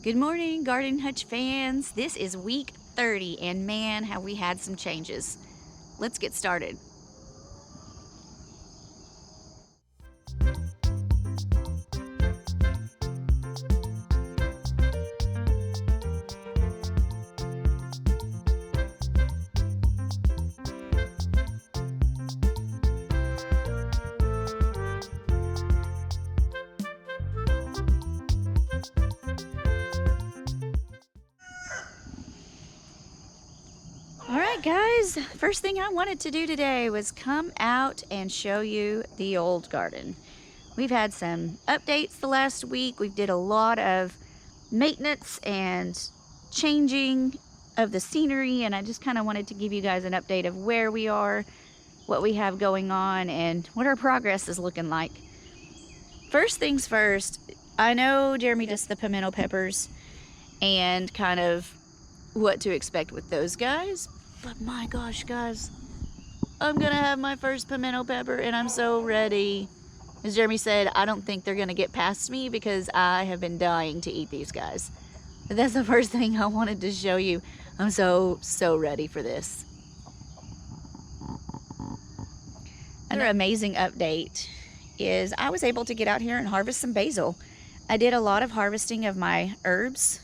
Good morning, Garden Hutch fans. This is week 30, and man, have we had some changes. Let's get started. All right, guys, first thing I wanted to do today was come out and show you the old garden. We've had some updates the last week. We did a lot of maintenance and changing of the scenery, and I just kind of wanted to give you guys an update of where we are, what we have going on, and what our progress is looking like. First things first, I know Jeremy does the pimento peppers and kind of what to expect with those guys. But my gosh, guys, I'm gonna have my first pimento pepper and I'm so ready. As Jeremy said, I don't think they're gonna get past me because I have been dying to eat these guys. But that's the first thing I wanted to show you. I'm so ready for this. Another amazing update is I was able to get out here and harvest some basil. I did a lot of harvesting of my herbs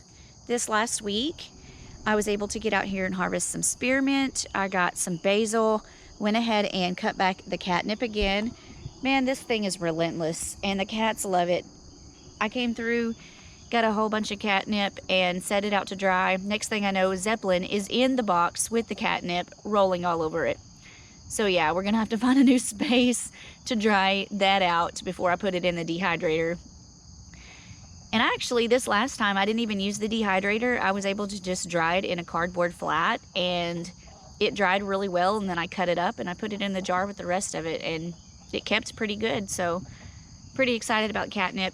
this last week. I was able to get out here and harvest some spearmint. I got some basil, went ahead and cut back the catnip again. Man, this thing is relentless and the cats love it. I came through, got a whole bunch of catnip and set it out to dry. Next thing I know, Zeppelin is in the box with the catnip rolling all over it. So yeah, we're gonna have to find a new space to dry that out before I put it in the dehydrator. And actually, this last time, I didn't even use the dehydrator. I was able to just dry it in a cardboard flat, and it dried really well, and then I cut it up, and I put it in the jar with the rest of it, and it kept pretty good, so pretty excited about catnip.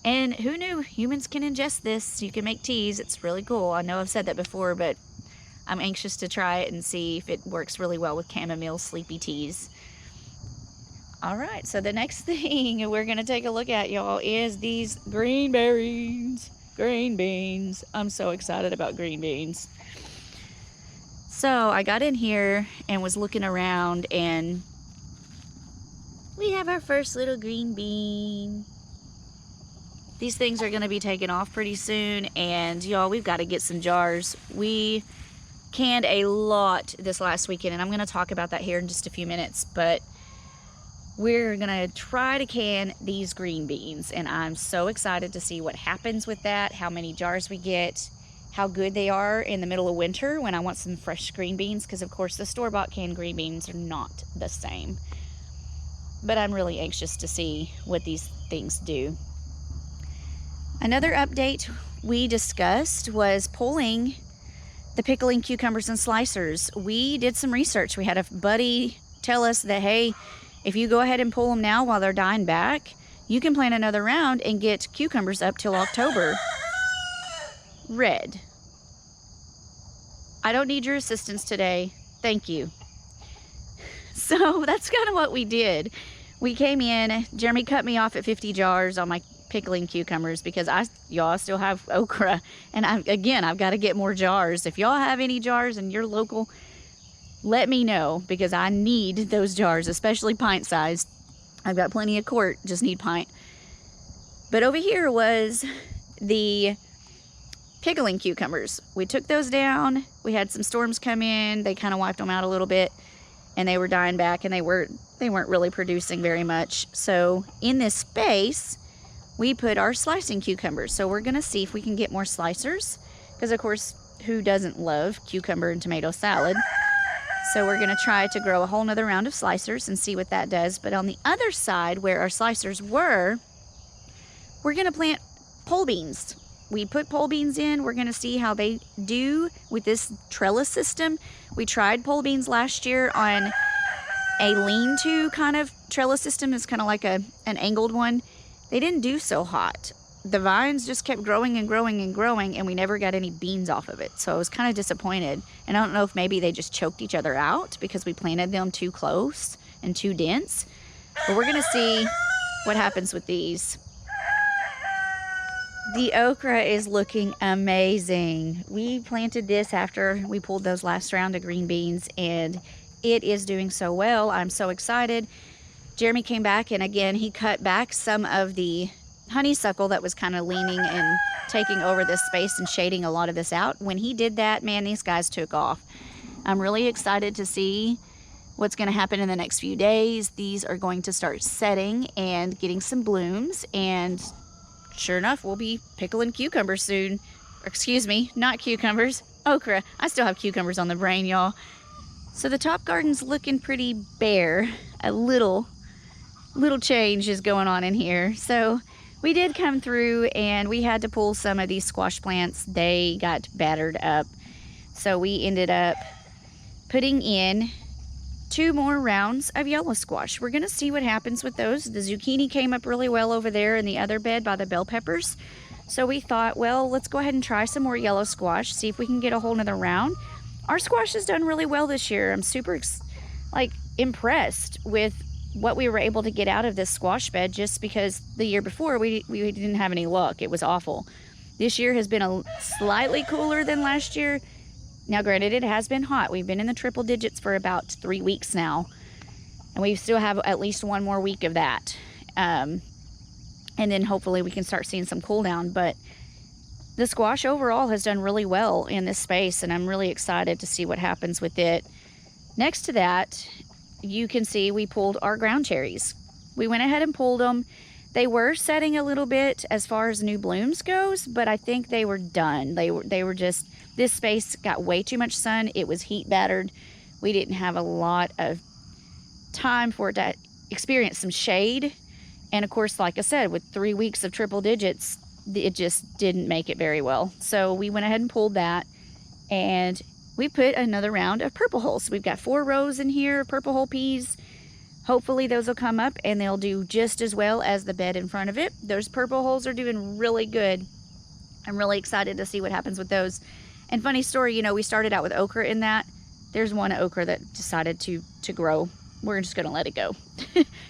And who knew? Humans can ingest this. You can make teas. It's really cool. I know I've said that before, but I'm anxious to try it and see if it works really well with chamomile sleepy teas. All right, so the next thing we're gonna take a look at, y'all, is these green berries, green beans. I'm so excited about green beans. So I got in here and was looking around, and we have our first little green bean. These things are gonna be taken off pretty soon, and y'all, we've gotta get some jars. We canned a lot this last weekend, and I'm gonna talk about that here in just a few minutes, but we're gonna try to can these green beans, and I'm so excited to see what happens with that, how many jars we get, how good they are in the middle of winter when I want some fresh green beans, because of course the store-bought canned green beans are not the same. But I'm really anxious to see what these things do. Another update we discussed was pulling the pickling cucumbers and slicers. We did some research. We had a buddy tell us that, hey, if you go ahead and pull them now while they're dying back, you can plant another round and get cucumbers up till October. Red. I don't need your assistance today. Thank you. So that's kind of what we did. We came in, Jeremy cut me off at 50 jars on my pickling cucumbers because y'all still have okra. And I've got to get more jars. If y'all have any jars and you're local, let me know, because I need those jars, especially pint sized. I've got plenty of quart, just need pint. But over here was the pickling cucumbers. We took those down. We had some storms come in. They kind of wiped them out a little bit, and they were dying back, and they weren't really producing very much. So in this space, we put our slicing cucumbers. So we're gonna see if we can get more slicers, because of course, who doesn't love cucumber and tomato salad? So we're gonna try to grow a whole nother round of slicers and see what that does. But on the other side, where our slicers were, we're gonna plant pole beans. We put pole beans in. We're gonna see how they do with this trellis system. We tried pole beans last year on a lean-to kind of trellis system. It's kind of like an angled one. They didn't do so hot. The vines just kept growing and growing and growing, and we never got any beans off of it. So I was kind of disappointed. And I don't know if maybe they just choked each other out because we planted them too close and too dense. But we're gonna see what happens with these. The okra is looking amazing. We planted this after we pulled those last round of green beans, and it is doing so well. I'm so excited. Jeremy came back, and again, he cut back some of the honeysuckle that was kind of leaning and taking over this space and shading a lot of this out. When he did that, man, these guys took off. I'm really excited to see what's going to happen in the next few days. These are going to start setting and getting some blooms, and sure enough, we'll be pickling cucumbers soon. Excuse me, not cucumbers, okra. I still have cucumbers on the brain, y'all. So the top garden's looking pretty bare. A little change is going on in here. So we did come through and we had to pull some of these squash plants. They got battered up. So we ended up putting in 2 more rounds of yellow squash. We're going to see what happens with those. The zucchini came up really well over there in the other bed by the bell peppers. So we thought, well, let's go ahead and try some more yellow squash, see if we can get a whole nother round. Our squash has done really well this year. I'm super impressed with what we were able to get out of this squash bed, just because the year before we didn't have any luck. It was awful. This year has been a slightly cooler than last year. Now, granted, it has been hot. We've been in the triple digits for about 3 weeks now, and we still have at least 1 more week of that. And then hopefully we can start seeing some cool down. But the squash overall has done really well in this space, and I'm really excited to see what happens with it. Next to that, you can see we pulled our ground cherries. We went ahead and pulled them. They were setting a little bit as far as new blooms goes, but I think they were done. They were just, this space got way too much sun. It was heat battered. We didn't have a lot of time for it to experience some shade. And of course, like I said, with 3 weeks of triple digits, it just didn't make it very well. So we went ahead and pulled that, and we put another round of purple hulls. We've got 4 rows in here of purple hull peas. Hopefully those will come up and they'll do just as well as the bed in front of it. Those purple hulls are doing really good. I'm really excited to see what happens with those. And funny story, you know, we started out with okra in that. There's one okra that decided to grow. We're just gonna let it go.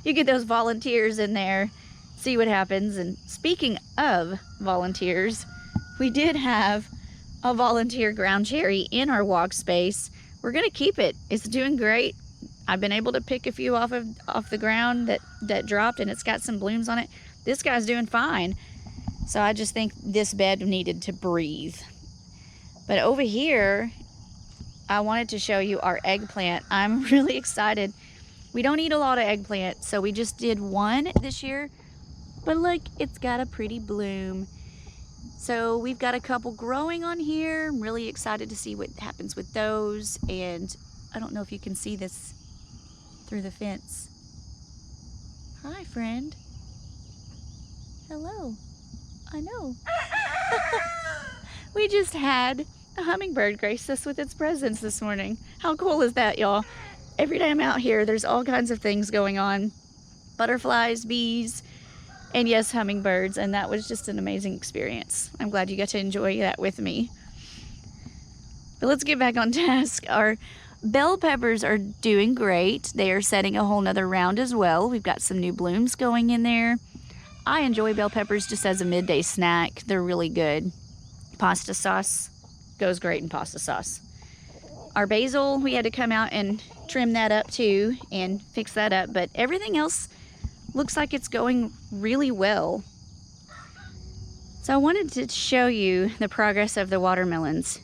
You get those volunteers in there, see what happens. And speaking of volunteers, we did have a volunteer ground cherry in our walk space. We're gonna keep it. It's doing great. I've been able to pick a few off the ground that dropped, and it's got some blooms on it. This guy's doing fine. So I just think this bed needed to breathe. But over here, I wanted to show you our eggplant. I'm really excited. We don't eat a lot of eggplant, so we just did 1 this year. But look, it's got a pretty bloom. So we've got a couple growing on here. I'm really excited to see what happens with those. And I don't know if you can see this through the fence. Hi, friend. Hello. I know. We just had a hummingbird grace us with its presence this morning. How cool is that, y'all? Every day I'm out here, there's all kinds of things going on. Butterflies, bees, and yes, hummingbirds. And that was just an amazing experience. I'm glad you got to enjoy that with me. But let's get back on task. Our bell peppers are doing great. They are setting a whole nother round as well. We've got some new blooms going in there. I enjoy bell peppers just as a midday snack. They're really good. Pasta sauce goes great in pasta sauce. Our basil, we had to come out and trim that up too and fix that up, but everything else looks like it's going really well. So I wanted to show you the progress of the watermelons.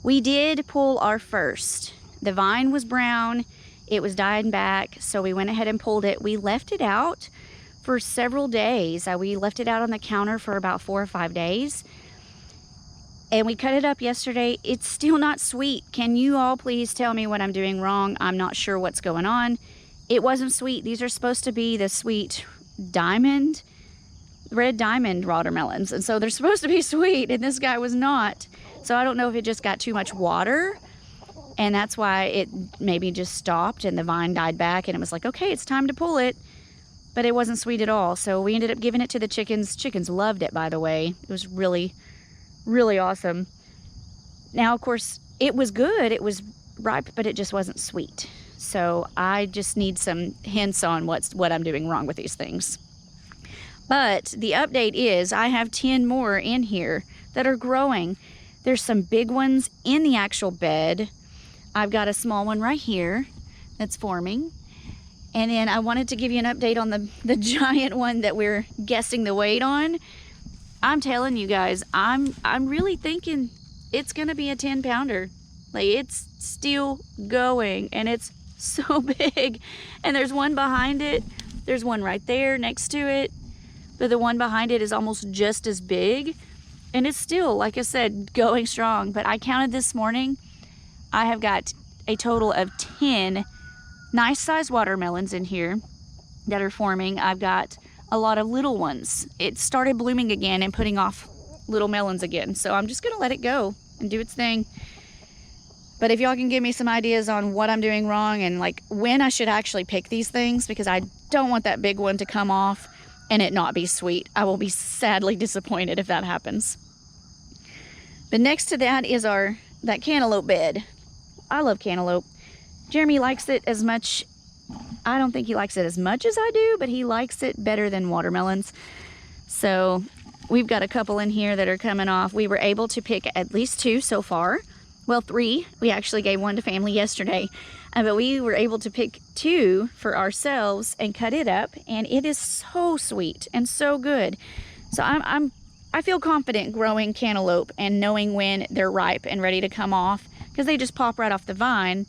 We did pull our first. The vine was brown, it was dying back, so we went ahead and pulled it. We left it out for several days. We left it out on the counter for about 4 or 5 days. And we cut it up yesterday. It's still not sweet. Can you all please tell me what I'm doing wrong? I'm not sure what's going on. It wasn't sweet. These are supposed to be the sweet diamond, red diamond watermelons. And so they're supposed to be sweet, and this guy was not. So I don't know if it just got too much water, and that's why it maybe just stopped and the vine died back, and it was like, okay, it's time to pull it. But it wasn't sweet at all. So we ended up giving it to the chickens. Chickens loved it, by the way. It was really, really awesome. Now, of course, it was good. It was ripe, but it just wasn't sweet. So I just need some hints on what I'm doing wrong with these things. But the update is I have 10 more in here that are growing. There's some big ones in the actual bed. I've got a small one right here that's forming. And then I wanted to give you an update on the giant one that we're guessing the weight on. I'm telling you guys, I'm really thinking it's gonna be a 10-pounder. Like, it's still going, and it's so big. And there's one behind it. There's one right there next to it. But the one behind it is almost just as big. And it's still, like I said, going strong. But I counted this morning. I have got a total of 10 nice sized watermelons in here that are forming. I've got a lot of little ones. It started blooming again and putting off little melons again. So I'm just gonna let it go and do its thing. But if y'all can give me some ideas on what I'm doing wrong and like when I should actually pick these things, because I don't want that big one to come off and it not be sweet. I will be sadly disappointed if that happens. But next to that is that cantaloupe bed. I love cantaloupe. Jeremy likes it as much. I don't think he likes it as much as I do, but he likes it better than watermelons. So we've got a couple in here that are coming off. We were able to pick at least 2 so far. Well, 3. We actually gave one to family yesterday. But we were able to pick 2 for ourselves and cut it up, and it is so sweet and so good. So I feel confident growing cantaloupe and knowing when they're ripe and ready to come off, because they just pop right off the vine.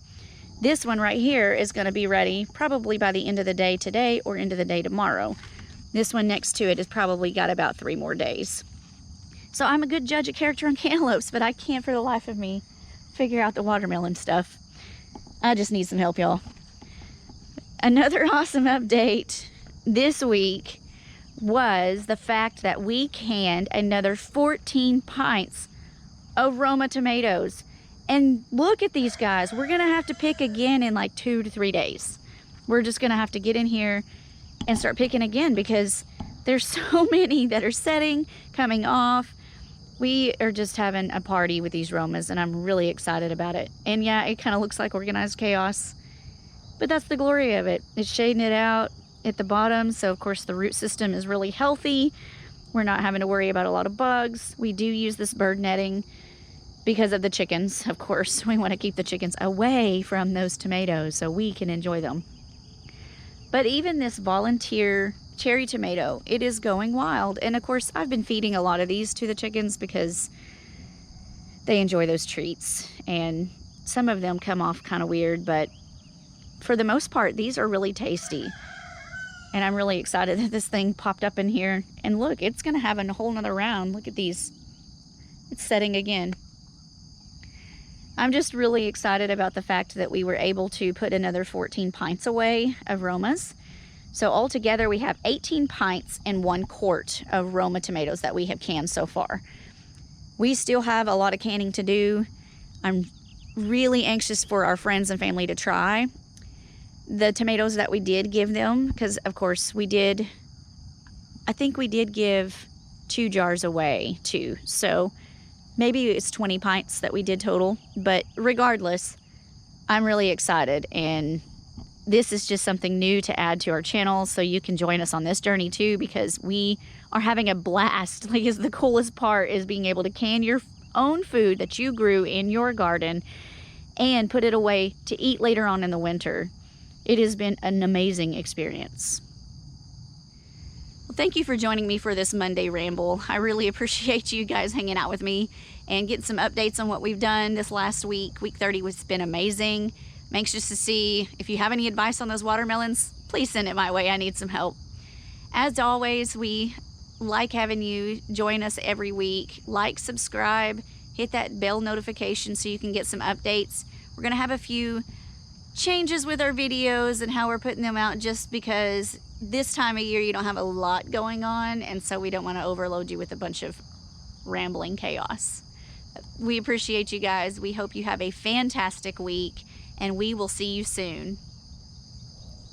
This one right here is going to be ready probably by the end of the day today or into the day tomorrow. This one next to it has probably got about 3 more days. So I'm a good judge of character on cantaloupes, but I can't for the life of me figure out the watermelon stuff. I just need some help, y'all. Another awesome update this week was the fact that we canned another 14 pints of Roma tomatoes. And look at these guys. We're gonna have to pick again in like 2 to 3 days. We're just gonna have to get in here and start picking again because there's so many that are setting, coming off. We are just having a party with these Romas, and I'm really excited about it. And yeah, it kind of looks like organized chaos, but that's the glory of it. It's shading it out at the bottom, so of course the root system is really healthy. We're not having to worry about a lot of bugs. We do use this bird netting because of the chickens, of course. We want to keep the chickens away from those tomatoes so we can enjoy them. But even this volunteer cherry tomato, it is going wild. And of course, I've been feeding a lot of these to the chickens because they enjoy those treats. And some of them come off kind of weird, but for the most part, these are really tasty. And I'm really excited that this thing popped up in here. And look, it's going to have a whole nother round. Look at these. It's setting again. I'm just really excited about the fact that we were able to put another 14 pints away of Romas. So altogether we have 18 pints and 1 quart of Roma tomatoes that we have canned so far. We still have a lot of canning to do. I'm really anxious for our friends and family to try the tomatoes that we did give them, because of course I think we did give 2 jars away too. So maybe it's 20 pints that we did total, but regardless, I'm really excited, and this is just something new to add to our channel, so you can join us on this journey too, because we are having a blast. Like, is the coolest part is being able to can your own food that you grew in your garden and put it away to eat later on in the winter. It has been an amazing experience. Well, thank you for joining me for this Monday ramble. I really appreciate you guys hanging out with me and getting some updates on what we've done this last week. Week 30 has been amazing. I'm anxious to see if you have any advice on those watermelons. Please send it my way. I need some help. As always, we like having you join us every week. Like, subscribe, hit that bell notification so you can get some updates. We're going to have a few changes with our videos and how we're putting them out, just because this time of year you don't have a lot going on, and so we don't want to overload you with a bunch of rambling chaos. We appreciate you guys. We hope you have a fantastic week, and we will see you soon.